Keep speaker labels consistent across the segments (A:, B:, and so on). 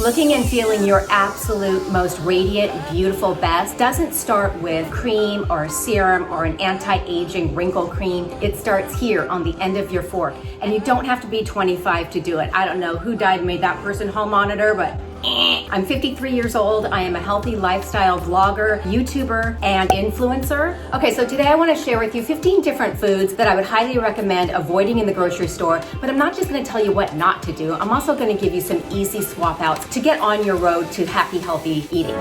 A: Looking and feeling your absolute most radiant, beautiful best doesn't start with cream or a serum or an anti-aging wrinkle cream. It starts here on the end of your fork. And you don't have to be 25 to do it. I don't know who died and made that person home monitor, but I'm 53 years old. I am a healthy lifestyle vlogger, YouTuber, and influencer. Okay, so today I want to share with you 15 different foods that I would highly recommend avoiding in the grocery store, but I'm not just going to tell you what not to do. I'm also going to give you some easy swap outs to get on your road to happy, healthy eating.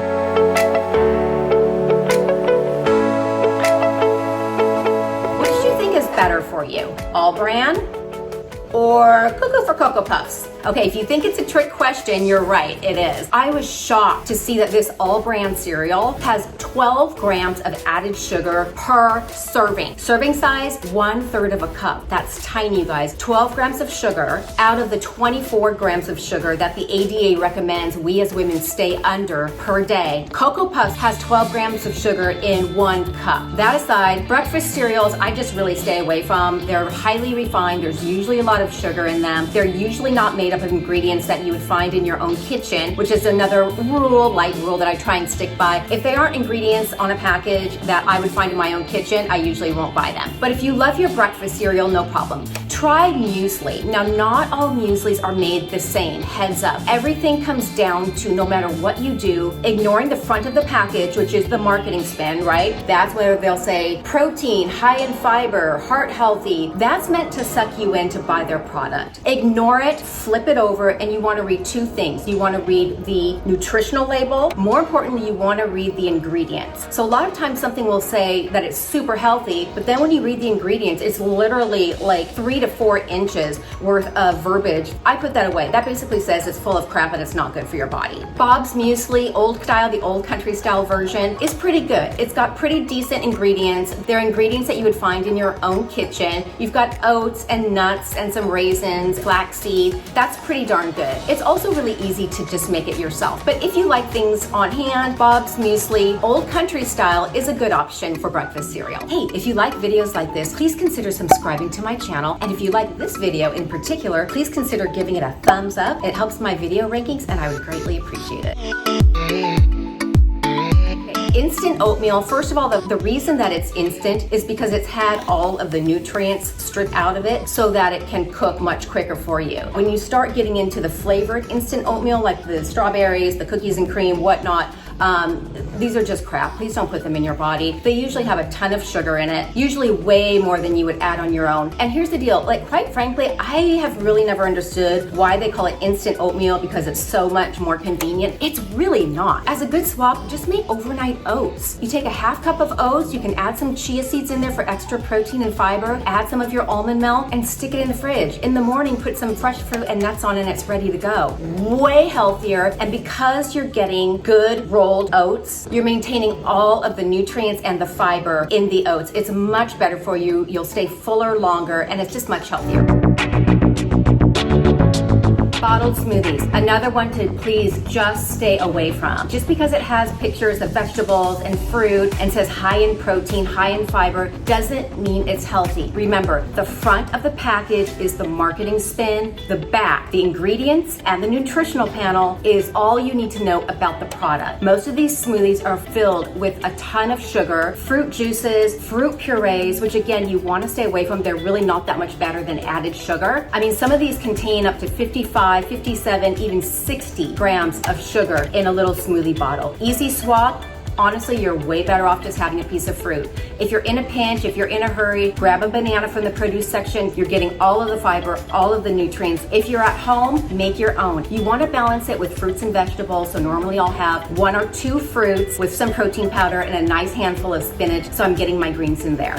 A: What do you think is better for you? All brand or Cuckoo for Cocoa Puffs? Okay, if you think it's a trick question, you're right, it is. I was shocked to see that this all brand cereal has 12 grams of added sugar per serving. Serving size, 1/3 of a cup. That's tiny, you guys. 12 grams of sugar out of the 24 grams of sugar that the ADA recommends we as women stay under per day. Cocoa Puffs has 12 grams of sugar in 1 cup. That aside, breakfast cereals, I just really stay away from. They're highly refined. There's usually a lot of sugar in them. They're usually not made up of ingredients that you would find in your own kitchen, which is another light rule that I try and stick by. If they aren't ingredients on a package that I would find in my own kitchen, I usually won't buy them. But if you love your breakfast cereal, no problem. Try muesli. Now, not all mueslis are made the same, heads up. Everything comes down to, no matter what you do, ignoring the front of the package, which is the marketing spin, right? That's where they'll say protein, high in fiber, heart healthy. That's meant to suck you in to buy their product. Ignore it, flip it over, and you want to read 2 things. You want to read the nutritional label. More importantly, you want to read the ingredients. So a lot of times something will say that it's super healthy, but then when you read the ingredients, it's literally like 3 to 4 inches worth of verbiage. I put that away. That basically says it's full of crap and it's not good for your body. Bob's Muesli, old style, the old country style version, is pretty good. It's got pretty decent ingredients. They're ingredients that you would find in your own kitchen. You've got oats and nuts and some raisins, flaxseed. That's pretty darn good. It's also really easy to just make it yourself. But if you like things on hand, Bob's Muesli, old country style, is a good option for breakfast cereal. Hey, if you like videos like this, please consider subscribing to my channel. And if you like this video in particular, please consider giving it a thumbs up. It helps my video rankings and I would greatly appreciate it. Instant oatmeal, first of all, the reason that it's instant is because it's had all of the nutrients stripped out of it so that it can cook much quicker for you. When you start getting into the flavored instant oatmeal, like the strawberries, the cookies and cream, whatnot, these are just crap. Please don't put them in your body. They usually have a ton of sugar in it, usually way more than you would add on your own. And here's the deal, like quite frankly, I have really never understood why they call it instant oatmeal because it's so much more convenient. It's really not. As a good swap, just make overnight oats. You take a 1/2 cup of oats, you can add some chia seeds in there for extra protein and fiber, add some of your almond milk and stick it in the fridge. In the morning, put some fresh fruit and nuts on and it's ready to go. Way healthier, and because you're getting good rolled oats, you're maintaining all of the nutrients and the fiber in the oats. It's much better for you. You'll stay fuller longer and it's just much healthier. Bottled smoothies, another one to please just stay away from. Just because it has pictures of vegetables and fruit and says high in protein, high in fiber, doesn't mean it's healthy. Remember, the front of the package is the marketing spin, the back, the ingredients, and the nutritional panel is all you need to know about the product. Most of these smoothies are filled with a ton of sugar, fruit juices, fruit purees, which again, you want to stay away from. They're really not that much better than added sugar. I mean, some of these contain up to 55, 57, even 60 grams of sugar in a little smoothie bottle. Easy swap. Honestly, you're way better off just having a piece of fruit. If you're in a pinch, if you're in a hurry, grab a banana from the produce section. You're getting all of the fiber, all of the nutrients. If you're at home, make your own. You want to balance it with fruits and vegetables. So normally I'll have 1 or 2 fruits with some protein powder and a nice handful of spinach. So I'm getting my greens in there.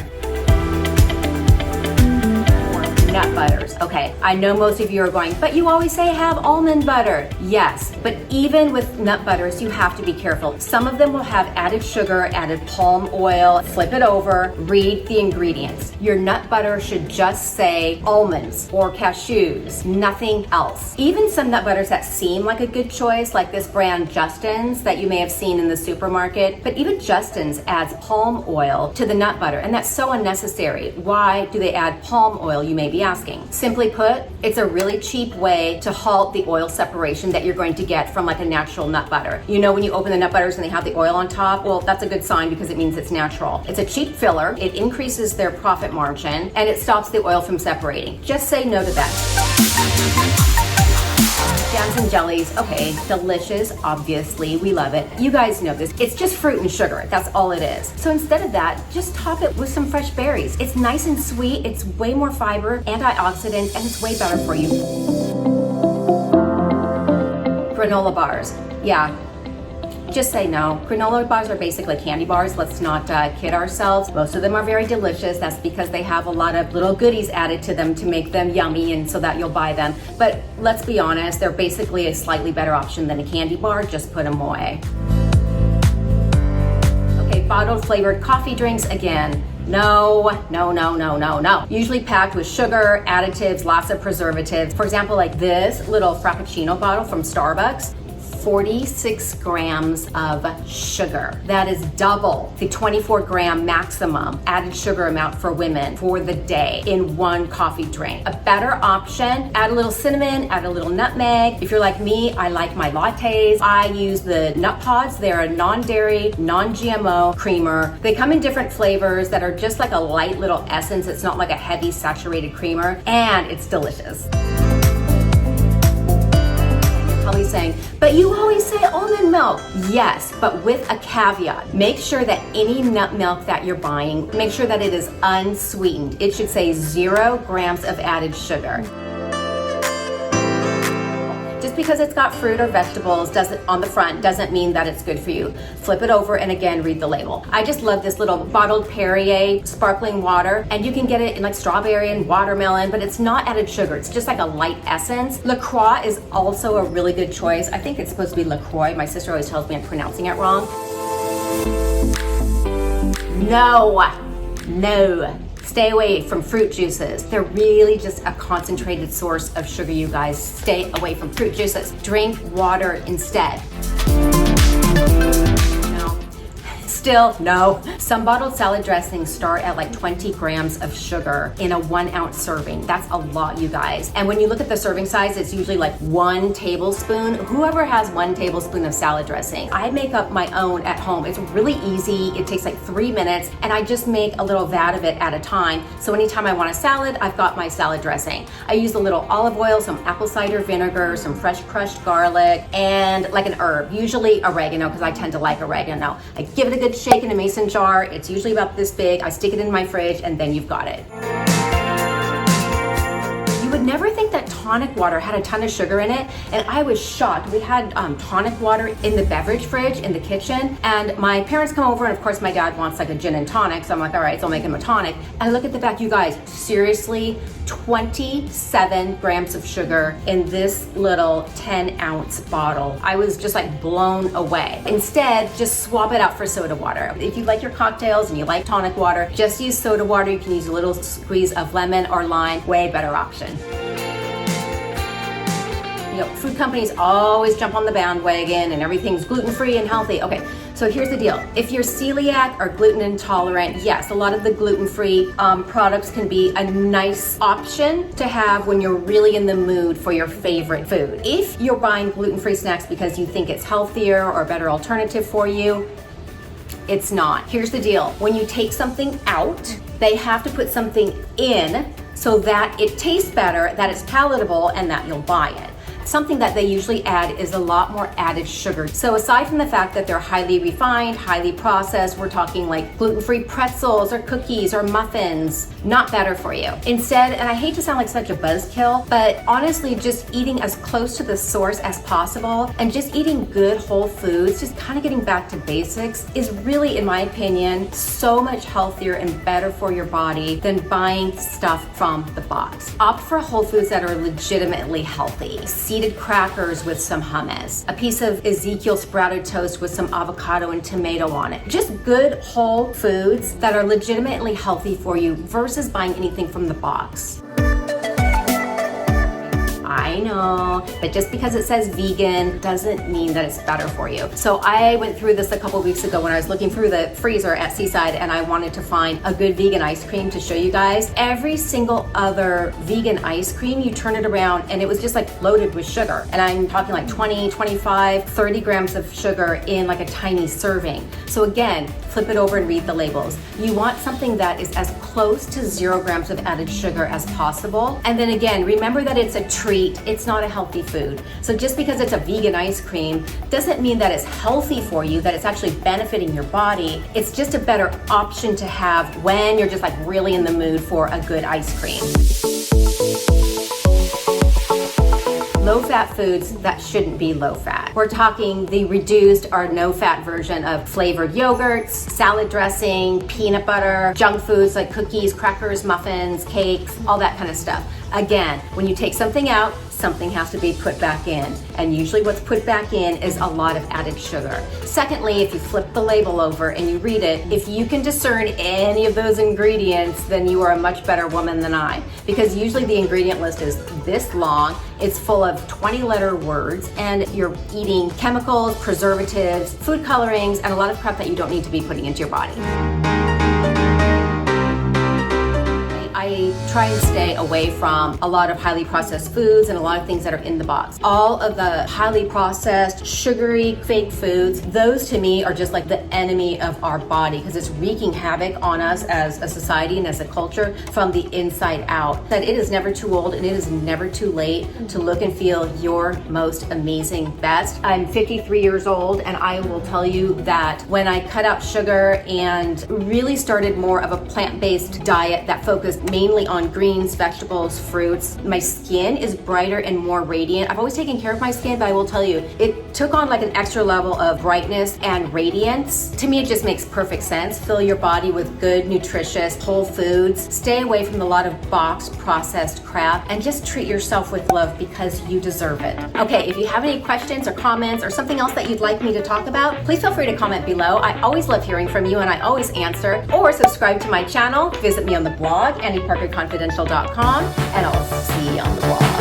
A: Nut butters. Okay, I know most of you are going, but you always say have almond butter. Yes, but even with nut butters, you have to be careful. Some of them will have added sugar, added palm oil. Flip it over, read the ingredients. Your nut butter should just say almonds or cashews, nothing else. Even some nut butters that seem like a good choice, like this brand Justin's that you may have seen in the supermarket, but even Justin's adds palm oil to the nut butter, and that's so unnecessary. Why do they add palm oil, you may be asking? Simply put, it's a really cheap way to halt the oil separation that you're going to get from like a natural nut butter. You know, when you open the nut butters and they have the oil on top, well, that's a good sign because it means it's natural. It's a cheap filler, it increases their profit margin, and it stops the oil from separating. Just say no to that. Jams and jellies, okay, delicious, obviously, we love it. You guys know this. It's just fruit and sugar, that's all it is. So instead of that, just top it with some fresh berries. It's nice and sweet, it's way more fiber, antioxidant, and it's way better for you. Granola bars, yeah. Just say no. Granola bars are basically candy bars. Let's not kid ourselves. Most of them are very delicious. That's because they have a lot of little goodies added to them to make them yummy and so that you'll buy them. But let's be honest, they're basically a slightly better option than a candy bar. Just put them away. Okay, bottled flavored coffee drinks again. No. Usually packed with sugar, additives, lots of preservatives. For example, like this little Frappuccino bottle from Starbucks. 46 grams of sugar. That is double the 24-gram maximum added sugar amount for women for the day in one coffee drink. A better option, add a little cinnamon, add a little nutmeg. If you're like me, I like my lattes. I use the nut pods. They're a non-dairy, non-GMO creamer. They come in different flavors that are just like a light little essence. It's not like a heavy saturated creamer, and it's delicious. Pelly saying, but you always say almond milk. Yes, but with a caveat. Make sure that any nut milk that you're buying, make sure that it is unsweetened. It should say 0 grams of added sugar. Just because it's got fruit or vegetables on the front doesn't mean that it's good for you. Flip it over and again, read the label. I just love this little bottled Perrier sparkling water, and you can get it in like strawberry and watermelon, but it's not added sugar. It's just like a light essence. LaCroix is also a really good choice. I think it's supposed to be LaCroix. My sister always tells me I'm pronouncing it wrong. No. Stay away from fruit juices. They're really just a concentrated source of sugar, you guys. Stay away from fruit juices. Drink water instead. Still, no. Some bottled salad dressings start at like 20 grams of sugar in a 1 ounce serving. That's a lot, you guys. And when you look at the serving size, it's usually like 1 tablespoon. Whoever has 1 tablespoon of salad dressing. I make up my own at home. It's really easy. It takes like 3 minutes, and I just make a little vat of it at a time. So anytime I want a salad, I've got my salad dressing. I use a little olive oil, some apple cider vinegar, some fresh crushed garlic, and like an herb, usually oregano, because I tend to like oregano. I give it a good shake in a mason jar. It's usually about this big. I stick it in my fridge, and then you've got it. You would never think that tonic water had a ton of sugar in it, and I was shocked. We had tonic water in the beverage fridge in the kitchen, and my parents come over, and of course my dad wants like a gin and tonic, so I'm like, all right, so I'll make him a tonic. And I look at the back, you guys, seriously, 27 grams of sugar in this little 10-ounce bottle. I was just like blown away. Instead, just swap it out for soda water. If you like your cocktails and you like tonic water, just use soda water. You can use a little squeeze of lemon or lime. Way better option. You know, food companies always jump on the bandwagon and everything's gluten-free and healthy. Okay, so here's the deal. If you're celiac or gluten intolerant, yes, a lot of the gluten-free products can be a nice option to have when you're really in the mood for your favorite food. If you're buying gluten-free snacks because you think it's healthier or a better alternative for you, it's not. Here's the deal. When you take something out, they have to put something in so that it tastes better, that it's palatable, and that you'll buy it. Something that they usually add is a lot more added sugar. So aside from the fact that they're highly refined, highly processed, we're talking like gluten-free pretzels or cookies or muffins, not better for you. Instead, and I hate to sound like such a buzzkill, but honestly, just eating as close to the source as possible and just eating good whole foods, just kind of getting back to basics is really, in my opinion, so much healthier and better for your body than buying stuff from the box. Opt for whole foods that are legitimately healthy. Seeded crackers with some hummus, a piece of Ezekiel sprouted toast with some avocado and tomato on it. Just good whole foods that are legitimately healthy for you versus buying anything from the box. I know, but just because it says vegan doesn't mean that it's better for you. So I went through this a couple weeks ago when I was looking through the freezer at Seaside, and I wanted to find a good vegan ice cream to show you guys. Every single other vegan ice cream, you turn it around and it was just like loaded with sugar. And I'm talking like 20, 25, 30 grams of sugar in like a tiny serving. So again, flip it over and read the labels. You want something that is as close to 0 grams of added sugar as possible. And then again, remember that it's a treat. It's not a healthy food. So just because it's a vegan ice cream doesn't mean that it's healthy for you, that it's actually benefiting your body. It's just a better option to have when you're just like really in the mood for a good ice cream. Low-fat foods that shouldn't be low-fat. We're talking the reduced or no-fat version of flavored yogurts, salad dressing, peanut butter, junk foods like cookies, crackers, muffins, cakes, all that kind of stuff. Again, when you take something out, something has to be put back in. And usually what's put back in is a lot of added sugar. Secondly, if you flip the label over and you read it, if you can discern any of those ingredients, then you are a much better woman than I. Because usually the ingredient list is this long, it's full of 20-letter words, and you're eating chemicals, preservatives, food colorings, and a lot of crap that you don't need to be putting into your body. I try and stay away from a lot of highly processed foods and a lot of things that are in the box. All of the highly processed, sugary, fake foods, those to me are just like the enemy of our body because it's wreaking havoc on us as a society and as a culture from the inside out. That it is never too old and it is never too late to look and feel your most amazing best. I'm 53 years old and I will tell you that when I cut out sugar and really started more of a plant-based diet that focused mainly on greens, vegetables, fruits, my skin is brighter and more radiant. I've always taken care of my skin, but I will tell you, it took on like an extra level of brightness and radiance. To me, it just makes perfect sense. Fill your body with good, nutritious, whole foods. Stay away from a lot of boxed, processed crap, and just treat yourself with love because you deserve it. Okay, if you have any questions or comments or something else that you'd like me to talk about, please feel free to comment below. I always love hearing from you and I always answer. Or subscribe to my channel, visit me on the blog, AnnieParkerConfidential.com, and I'll see you on the blog.